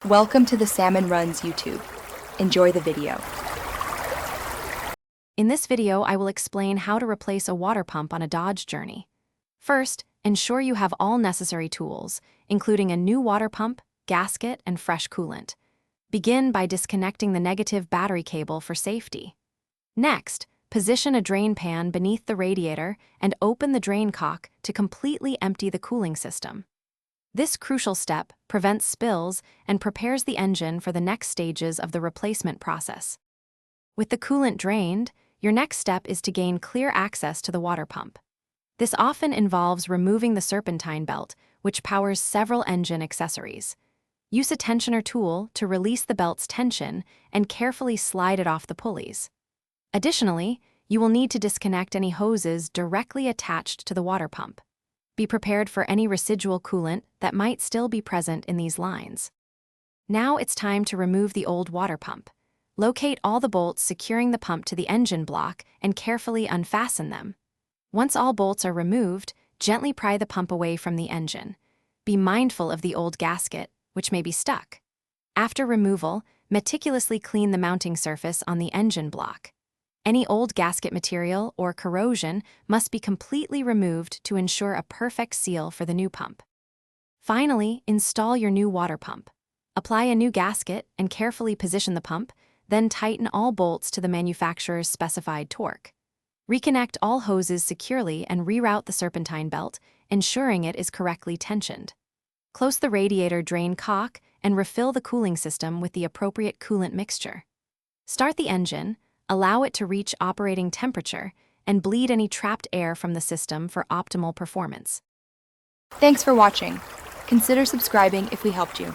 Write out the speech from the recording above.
Welcome to the Salmon Runs YouTube. Enjoy the video. In this video, I will explain how to replace a water pump on a Dodge Journey. First, ensure you have all necessary tools, including a new water pump, gasket, and fresh coolant. Begin by disconnecting the negative battery cable for safety. Next, position a drain pan beneath the radiator and open the drain cock to completely empty the cooling system. This crucial step prevents spills and prepares the engine for the next stages of the replacement process. With the coolant drained, your next step is to gain clear access to the water pump. This often involves removing the serpentine belt, which powers several engine accessories. Use a tensioner tool to release the belt's tension and carefully slide it off the pulleys. Additionally, you will need to disconnect any hoses directly attached to the water pump. Be prepared for any residual coolant that might still be present in these lines. Now it's time to remove the old water pump. Locate all the bolts securing the pump to the engine block and carefully unfasten them. Once all bolts are removed, gently pry the pump away from the engine. Be mindful of the old gasket, which may be stuck. After removal, meticulously clean the mounting surface on the engine block. Any old gasket material or corrosion must be completely removed to ensure a perfect seal for the new pump. Finally, install your new water pump. Apply a new gasket and carefully position the pump, then tighten all bolts to the manufacturer's specified torque. Reconnect all hoses securely and reroute the serpentine belt, ensuring it is correctly tensioned. Close the radiator drain cock and refill the cooling system with the appropriate coolant mixture. Start the engine, allow it to reach operating temperature, and bleed any trapped air from the system for optimal performance. Thanks for watching. Consider subscribing if we helped you.